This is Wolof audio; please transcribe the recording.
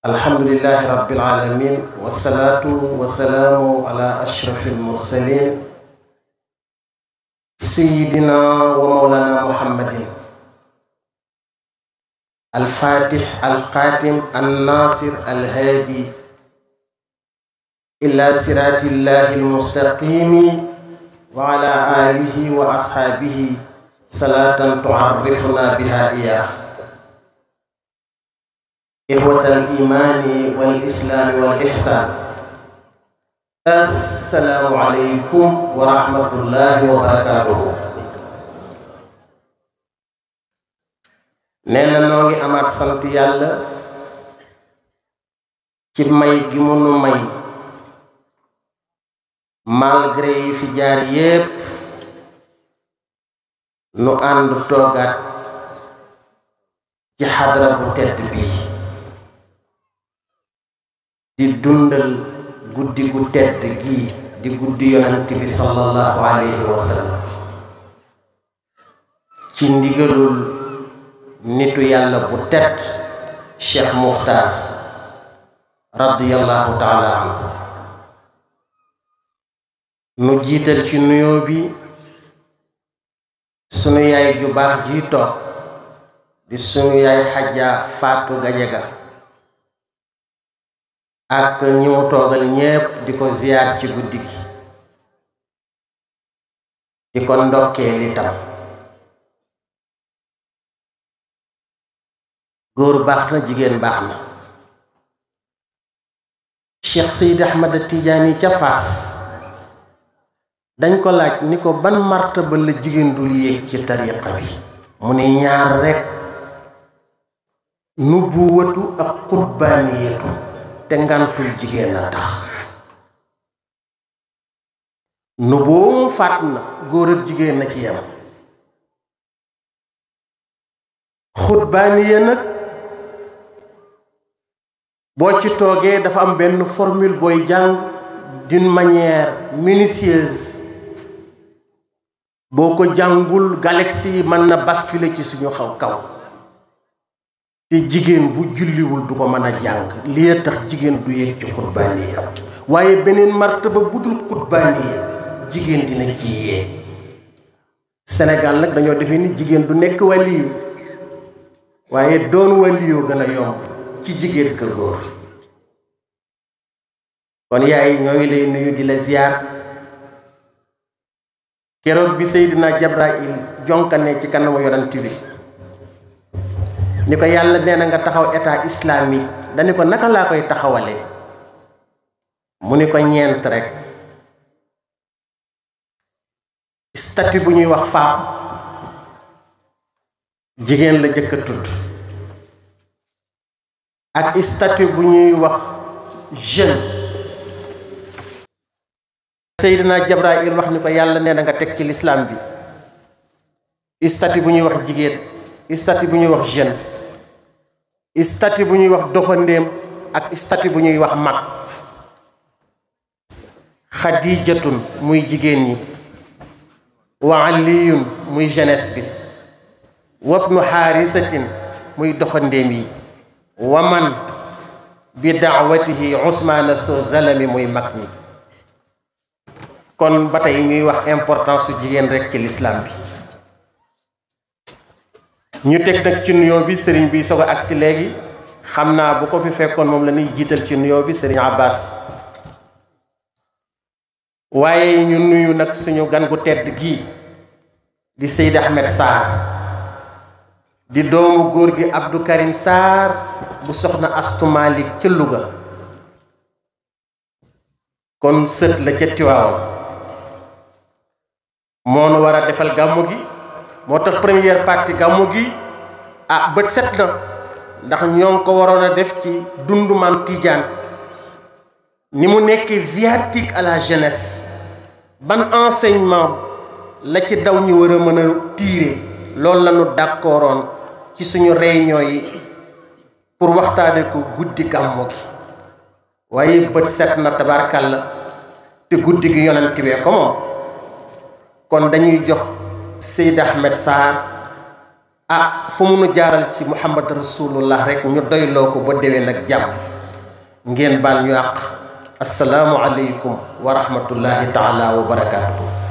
alhamdulillahi rabbil alamin wassalatu wassalamu ala ashrafil mursalin sayyidina wa mawlana muhammadin al-fatih al-qatim an-nasir al-hadi ila siratillahi al-mustaqimi wa ala alihi wa ashabihi salatan tu'arrifuna biha iyah. Ihwatal imani wal islami wal ihsan, assalaamu aleykum wa rahmatullahi wa barakaatuhu. nee na noo ngi amaat sant yàlla ci may gi mu nu may malgré yi fi jaar yépp nu ànd toogaat ci xadra bu tedd bi di dundal guddi gu tedd gi di guddi yonent bi sallallahu alayhi wa sallam ci ndigalul nitu yàlla bu tedd Cheikh Muxtaar radiyallahu taala anhu. nu jiital ci nuyoo bi sunu yaay ju baax ji toog di sunu yaay Xajja Faatu Gajaga ak ñi mu toogal ñépp di ko ziyaar ci guddi gi di ko ndokkee litam. góor baax na jigéen baax na. Cheikh Seydi Ahmad Tijaani ca Faas dañ ko laaj ni ko ban martaba la jigéen dul yéeg ci tariqa bi mu ne ñaar rekk, nubuwatu ak xutbaaniyatu, te ngantul jigéen a tax. nubuwa mu faat na, góor ak jigéen na ci yam. xutbaaniya nag boo ci toogee dafa am benn formule booy jàng d'une manière minutieuse. boo ko jàngul galaxie yi mën na basculer ci suñu kaw te jigéen bu julliwul du ko mën a jàng. li tax jigéen du yegg ci xutbaaniya. waaye beneen martaba bu dul xutbaaniya jigéen dina ci yee. Sénégal nag dañoo defee ni jigéen du nekk waliyu, waaye doon waliyoo gën a yomb ci jigéen ka góor. kon yaay ñoo ngi lay nuyu di la ziyaar. keroog bi Seydina Jabrail jonkane ci kanamu yonent bi ni ko yàlla nee na nga taxaw état islamique, dani ko naka laa koy taxawalee mu ni ko ñeent rekk. statut bu ñuy wax femme jigéen la jëkk a tudd, ak statut bu ñuy wax jeune. Seydina Jabrail wax ni ko yàlla nee na nga teg ci lislaam bi statut bu ñuy wax jigéen, statut bu ñuy wax jeune, statut bu ñuy wax doxandéem, ak statut bu ñuy wax mag. Xadijatun muy jigéen ñi, wa aliyun muy jeunesse bi, wabnu xaarisatin muy doxandéem yi, wa man bi daawatihi usmaana soo zalami muy mag ñi. kon ba tey ñuy wax importance su jigéen rekk ci lislaam bi. ñu teg nag ci nuyoo bi sëriñ bi soog a agsi léegi, xam naa bu ko fi fekkoon moom la ñuy jiital ci nuyoo bi sëriñ Abbas. waaye ñu nuyu nag suñu gan gu tedd gii di Seydi Ahmed Sarr, di doomu góor gi Abdou Karim Sarr bu soxna Astu Malik ca Louga. kon sët la ca Tiwaawan. moo nu war a defal gàmmu gi, moo tax première partie gàmmu gi bët set na, ndax ñoo ngi ko waroon a def ci dundu Maam Tidiane ni mu nekkee viatique à la jeunesse. ban enseignement la ci daw ñu war a mën a tirer, loolu la ñu d'accordoon ci suñu réunion yi pour waxtaane ko guddi gàmmu gi. waaye bët set na tabarkàlla, te guddi gi yonent bee ko moom. kon dañuy jox Seydi Ahmed Sarr fu mu nu jaaral ci Muhammad Rasulullah rek ñu doyloo ko ba déwén ak jàmm. ngeen baal ñu àq. assalaamu aleykum wa rahmatullahi taala wa barakaatuhu.